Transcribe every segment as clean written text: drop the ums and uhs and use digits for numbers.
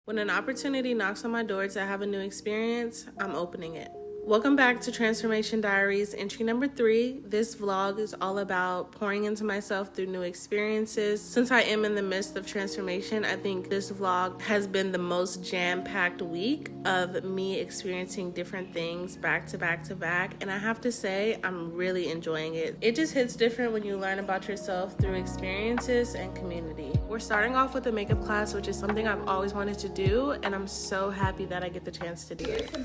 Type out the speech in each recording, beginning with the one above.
When an opportunity knocks on my door to have a new experience, I'm opening it. Welcome back to Transformation Diaries, entry number 3. This vlog is all about pouring into myself through new experiences. Since I am in the midst of transformation, I think this vlog has been the most jam-packed week of me experiencing different things back to back to back. And I have to say, I'm really enjoying it. It just hits different when you learn about yourself through experiences and community. We're starting off with a makeup class, which is something I've always wanted to do, and I'm so happy that I get the chance to do it.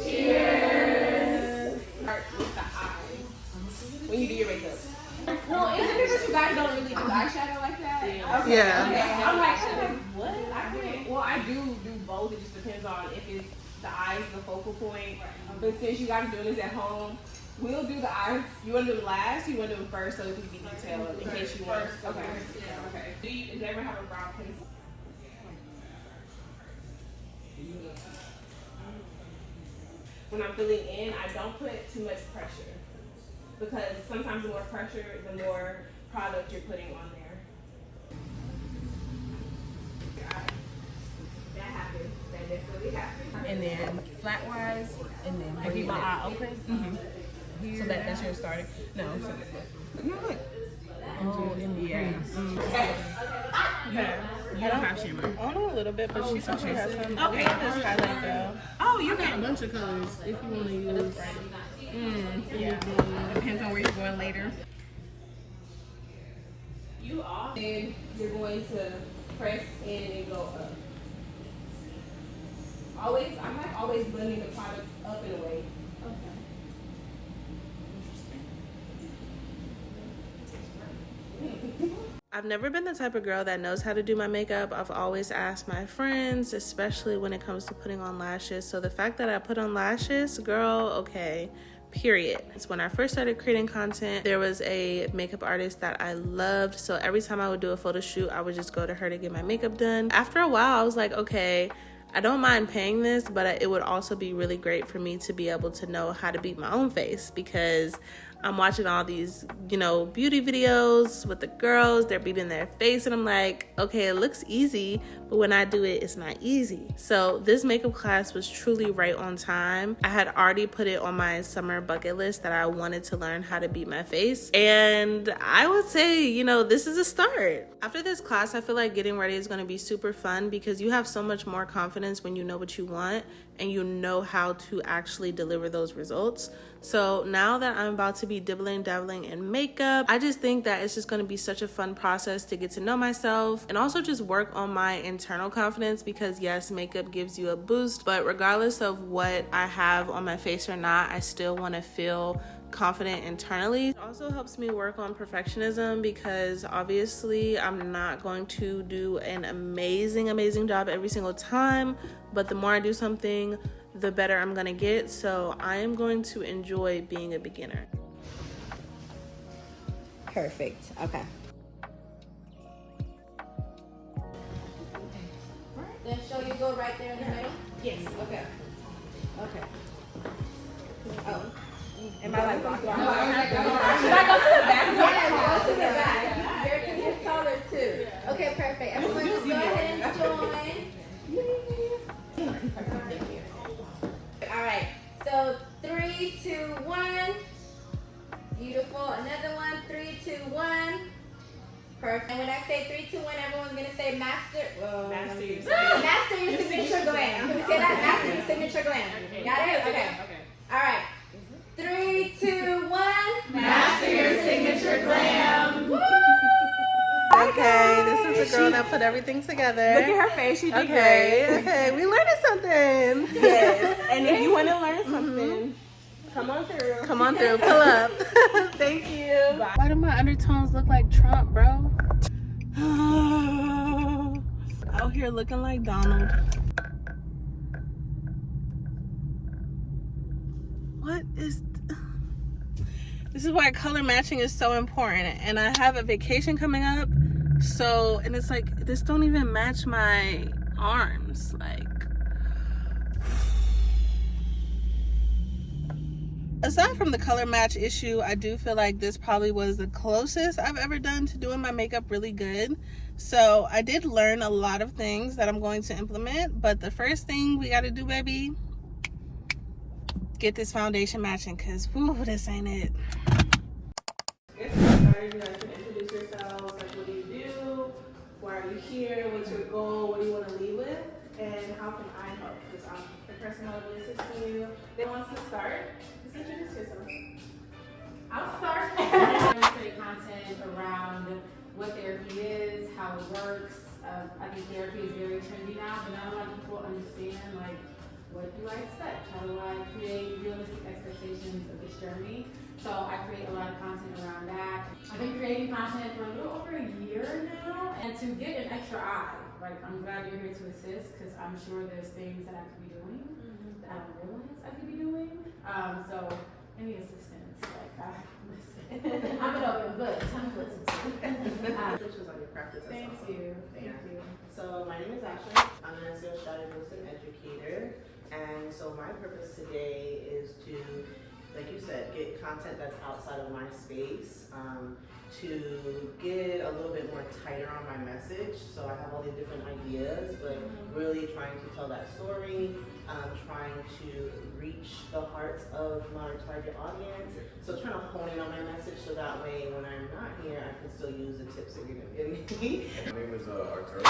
Cheers! Start with the eyes when you do your makeup. Well, is it because you guys don't really do eyeshadow like that? Okay. Yeah. Okay. I'm like, what? I can't. Well, I do both. It just depends on if it's the eyes, the focal point. But since you guys are doing this at home, we'll do the eyes. You want to do them last? You want to do them first so it can be detailed in case you want. Okay. Okay. Do you ever have a brow pencil? When I'm filling in, I don't put too much pressure because sometimes the more pressure, the more product you're putting on there. That happens. That definitely happens. And then flat-wise, and then I keep my eye open. Mm-hmm. So that's your starting. No, so no, look. Oh, in the air. You don't have shimmer. I know a little bit, but she said she has some. Okay. This highlight though. Oh, you I got a can. bunch of colors if you want to use. Yeah. Depends on where you're going later. You off, then you're going to press in and go up. Always, I'm like always blending the product up and away. I've never been the type of girl that knows how to do my makeup. I've always asked my friends, especially when it comes to putting on lashes. So the fact that I put on lashes, girl, okay, period. It's when I first started creating content, there was a makeup artist that I loved. So every time I would do a photo shoot, I would just go to her to get my makeup done. After a while, I was like, okay, I don't mind paying this, but it would also be really great for me to be able to know how to beat my own face, because I'm watching all these, beauty videos with the girls, they're beating their face, and I'm like, okay, it looks easy, but when I do it, it's not easy. So this makeup class was truly right on time. I had already put it on my summer bucket list that I wanted to learn how to beat my face, and I would say, this is a start. After this class, I feel like getting ready is going to be super fun because you have so much more confidence when you know what you want and you know how to actually deliver those results. So now that I'm about to be dabbling in makeup, I just think that it's just going to be such a fun process to get to know myself and also just work on my internal confidence, because yes, makeup gives you a boost, but regardless of what I have on my face or not, I still want to feel confident internally. It also helps me work on perfectionism because obviously I'm not going to do an amazing job every single time, but the more I do something, the better I'm gonna get. So I am going to enjoy being a beginner. Perfect. Okay. Then show you go right there in the middle? Yes. Okay. Okay. Oh. Am I like blocking? No, No, I'm like, should I go to the back? Yeah, go to the back. You're taller too. Okay, perfect. Everyone just go ahead and join. All right. So 3, 2, 1. Beautiful. Another one. 3, 2, 1. Perfect. And when I say 3, 2, 1, everyone's gonna say master. Master your signature glam. Can we say that? Master your signature glam. Got it? Okay. All right. 3, 2, 1. Master your signature glam. Woo! Okay, this is the girl that put everything together. Look at her face. She did Okay, great. we learned something. Yes. And if you want to learn something, come on through. Come on through, pull up. Thank you. Why do my undertones look like Trump, bro? Out here looking like Donald. What is... This is why color matching is so important. And I have a vacation coming up. So, and it's like, this don't even match my arms. Like... Aside from the color match issue, I do feel like this probably was the closest I've ever done to doing my makeup really good. So I did learn a lot of things that I'm going to implement, but the first thing we got to do, baby, get this foundation matching, because whoo, this ain't it. Get started. You guys can introduce yourselves. Like, what do you do? Why are you here? What's your goal? What do you want to leave with? And how can I help? Because I'm the person that will assist you. That wants to start. Just introduce yourself. I'll start. I create content around what therapy is, how it works. I think therapy is very trendy now, but not a lot of people understand, like, what do I expect? How do I create realistic expectations of this journey? So I create a lot of content around that. I've been creating content for a little over a year now, and to get an extra eye, like, I'm glad you're here to assist, because I'm sure there's things that I could be doing that I don't realize I could be doing. So any assistance, like, listen. I'm an open book. Tell me what to do. Which was on your practice. Thank you. Thank you. So my name is Ashley. I'm an SEO strategist and educator. And so my purpose today is to, like you said, get content that's outside of my space, to get a little bit more tighter on my message. So I have all these different ideas, but really trying to tell that story, trying to reach the hearts of my target audience. So trying to hone in on my message so that way when I'm not here, I can still use the tips that you're gonna give me. My name is Arturo.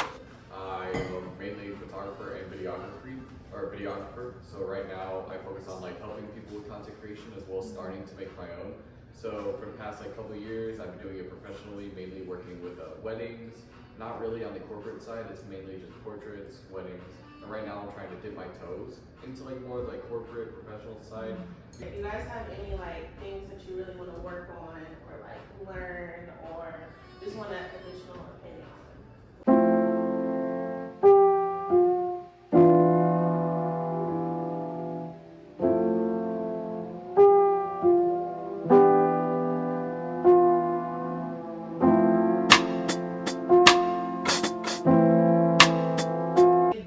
I'm mainly a photographer and videographer. So right now I focus on like helping people with content creation as well as starting to make my own. So for the past couple of years, I've been doing it professionally, mainly working with weddings. Not really on the corporate side, it's mainly just portraits, weddings. And right now I'm trying to dip my toes into like more like corporate, professional side. If you guys have any like things that you really want to work on or like learn or just want an additional opinion on.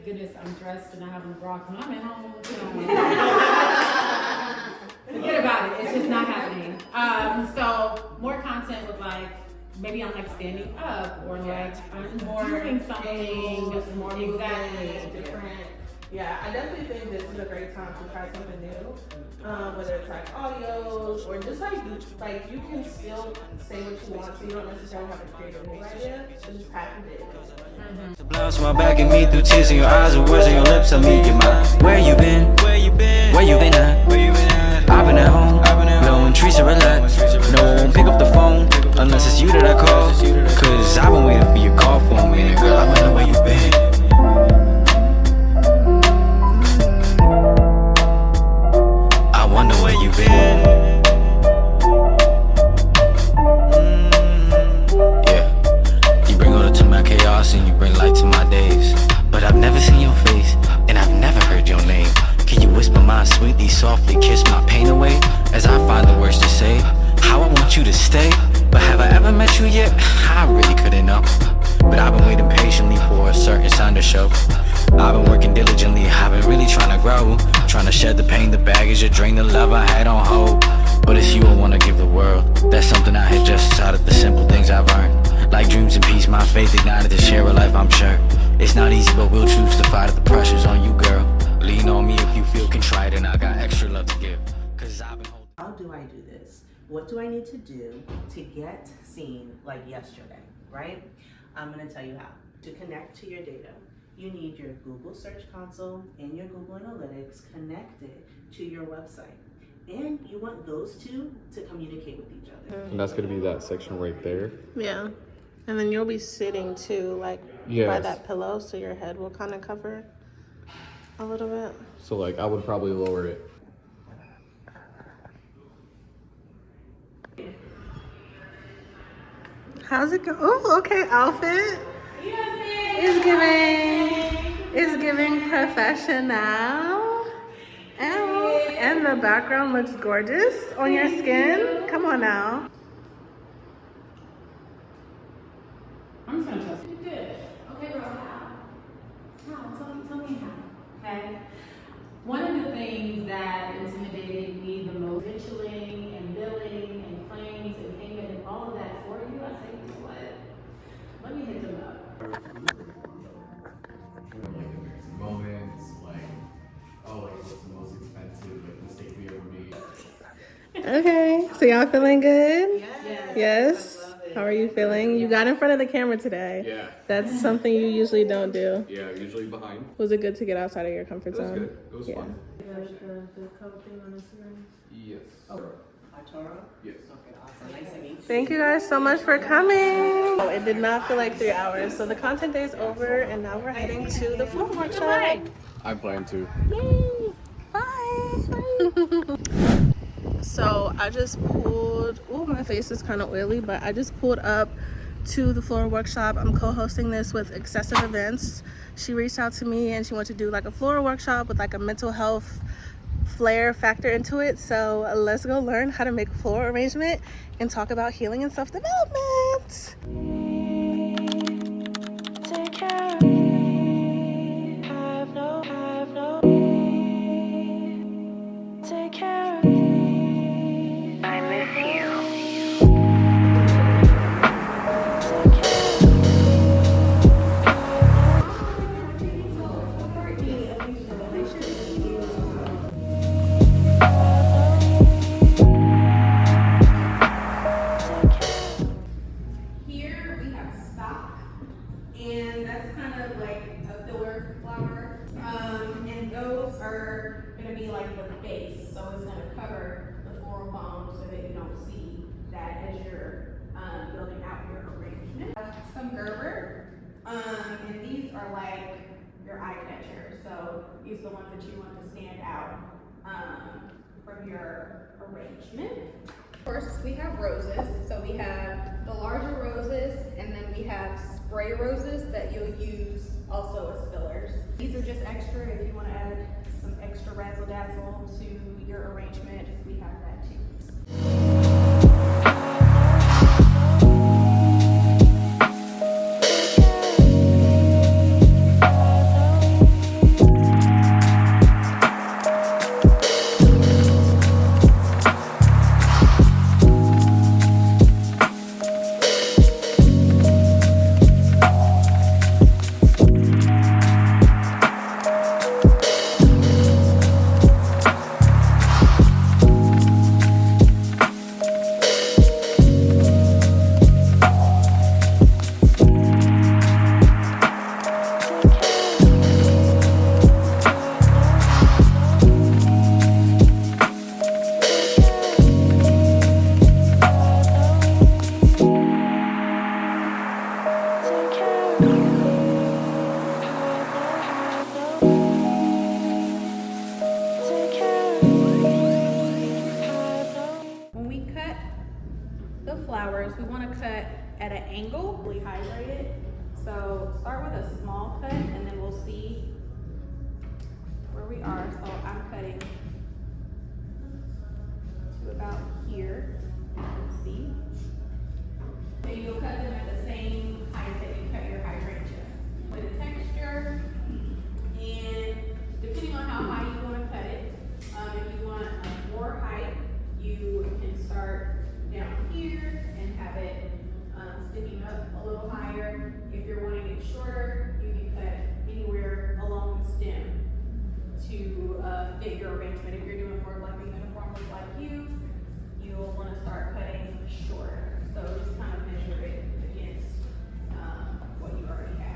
Goodness, I'm dressed and I have a bra. When I'm at home, forget about it. It's just not happening. So more content with like, maybe I'm like standing up or like I'm More doing something. angles, more Exactly. movement, different. Yeah, I definitely think this is a great time to try something new. Whether it's like audios or just like you can still say what you want, so you don't necessarily have to create a new idea. So just package it. Blouse my back and me through tears in your eyes and words on your lips. Tell me your mind. Where you been? Where you been? Where you been at? Where you been at? I've been at home. Blowing trees to relax. No one won't pick up the phone unless it's you that I call. Cause I've been waiting for your call for a minute, girl. I wonder where you been. I wonder where you been. Yeah. You bring order to my chaos and you bring light to my days. But I've never seen your face and I've never heard your name. Can you whisper mine sweetly, softly, kiss my pain away as I find the words to say how I want you to stay? But have I ever met you yet? I really couldn't know. But I've been waiting patiently for a certain sign to show. I've been working diligently, I've been really trying to grow. Trying to shed the pain, the baggage, to drain the love I had on hold. But it's you I wanna give the world. That's something I had just decided, the simple things I've earned. Like dreams and peace, my faith ignited to share a life, I'm sure. It's not easy, but we'll choose to fight if the pressure's on you, girl. Lean on me if you feel contrite, and I got extra love to give. Cause I've been holding. How do I do this? What do I need to do to get seen like yesterday, right? I'm gonna tell you how. To connect to your data, you need your Google Search Console and your Google Analytics connected to your website. And you want those two to communicate with each other. And that's gonna be that section right there. Yeah. And then you'll be sitting too, like by Yes. that pillow, so your head will kind of cover a little bit. So like I would probably lower it. How's it go? Oh, okay, outfit. It's giving professional. Ow. And the background looks gorgeous on your skin. Come on now. I'm just gonna trust you. Good. Okay, girl, how? Tell me how. Okay. One of the things that intimidated me the most, credentialing and billing and claims and payment and all of that for you, I say, you know what? Let me hit them up. Okay, so y'all feeling good? Yes. Yes. I love it. How are you feeling? You got in front of the camera today. Yeah. That's something you usually don't do. Yeah, usually behind. Was it good to get outside of your comfort It was zone? good. It was fun. The cover thing on Instagram. Yes. Arturo? Yes. Okay, awesome. Nice to meet you. Thank you guys so much for coming. Oh, it did not feel like 3 hours. So the content day is over and now we're heading to the floral workshop. I plan to. Yay! Bye! So I just pulled, oh, my face is kind of oily, but I just pulled up to the floral workshop. I'm co-hosting this with Excessive Events. She reached out to me and she wanted to do like a floral workshop with like a mental health flair factor into it. So let's go learn how to make floral arrangement and talk about healing and self-development. Take care of me. Have no. Take care of me. I miss you. Here we have stock, and that's kind of like a filler flower. And those are gonna be like the base, so it's gonna cover the floral foam so that you don't see that as you're building out your arrangement. Some Gerber, and these are like your eye catcher. So these are the ones that you want to stand out from your arrangement. Of course, we have roses. So we have the larger roses, and then we have spray roses that you'll use also as fillers. These are just extra if you want to add some extra razzle dazzle to your arrangement. We have that too. When we cut the flowers, we want to cut at an angle, really hydrate it. So start with a small cut and then we'll see where we are. So I'm cutting to about here, you can see. And you'll cut them at the same height that you cut your hydrangea. With a texture, and depending on how high you want to cut it, if you want more height, you can start down here and have it sticking up a little higher. If you're wanting it shorter, you can cut anywhere along the stem to fit your arrangement. If you're doing more like a uniform look like you'll want to start cutting shorter. So just kind of measure it against what you already have.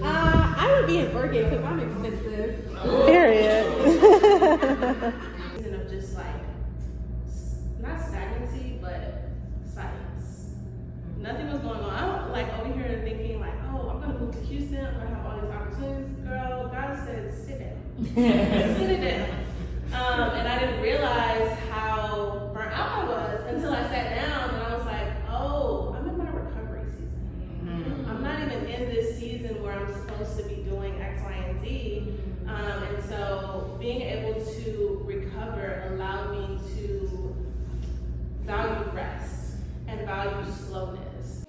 I would be an orchid because I'm expensive. Period. Of just like, not stagnancy, but silence. Nothing was going on. I'm like over here thinking like, oh, I'm gonna move to Houston. I'm gonna have all these opportunities. Girl, God said, sit down. Sit it down. And I didn't realize how burnt out I was until I sat down and I was like, oh, I'm in my recovery season. I'm not even in this season where I'm supposed to be doing X, Y, and Z. And so being able to recover allowed me to value rest and value slowness.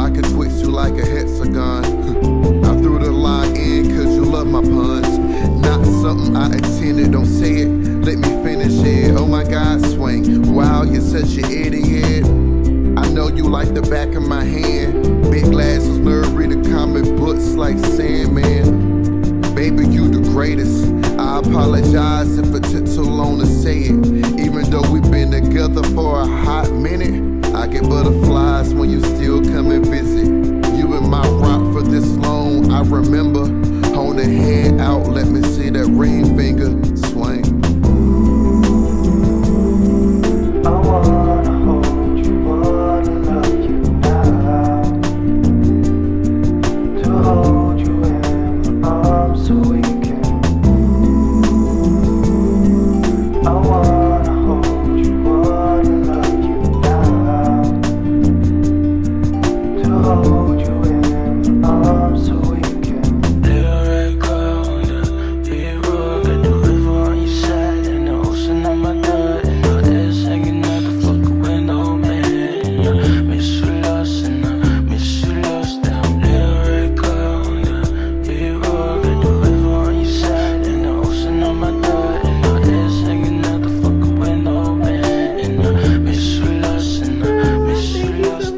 I can twist you like a hexagon. I threw the line in cause you love my puns. Not something I intended, don't say it, let me finish it. Oh my God, swing, wow, you're such an idiot. I know you like the back of my hand. Big glasses, nerd, reading comic books like Sandman. Baby, you the greatest. I apologize if it took too long to say it. Even though we've been together for a hot minute, I get butterflies when you still come and visit. You and my rock for this long, I remember. Hold a hand out, let me see that ring finger swing. I wanna hold you, wanna love you now. To hold you in my arms so we can. I wanna hold you, wanna love you now. To hold you in my arms so we can. Little red girl on the big road, got the river on your side and the ocean on my gut. And all this hanging out the fucking window, man. Miss you lost and I miss you lost. Damn, little red girl on the big road, got the river on your side and the ocean on my gut. And all this hanging out the fucking window, man. And I miss you lost and I miss you lost.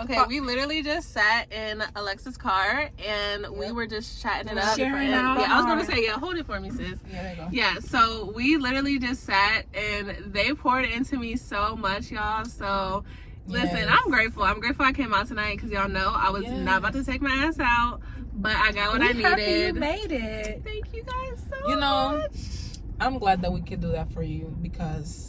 Okay, we literally just sat in Alexa's car and we were just chatting it up. Sharing And, our yeah, I was gonna heart. say, yeah, hold it for me, sis. Yeah, there you go. Yeah, so we literally just sat and they poured into me so much, y'all. So listen, Yes. I'm grateful. I'm grateful I came out tonight because y'all know I was not about to take my ass out, but I got what I needed. You made it. Thank you guys so You know, much. I'm glad that we could do that for you because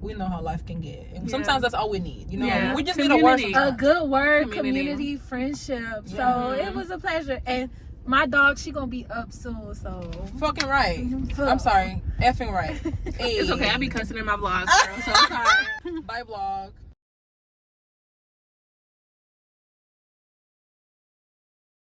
we know how life can get. And sometimes that's all we need. You know, Yeah. we just need a word. Community. sometimes. A good word, Community. community, friendship. So Yeah. it was a pleasure. And my dog, she gonna be up soon. So Fucking right. So- I'm sorry. Effing right. Hey. It's okay. I be cussing in my vlogs, girl, so I'm sorry. Bye, vlog.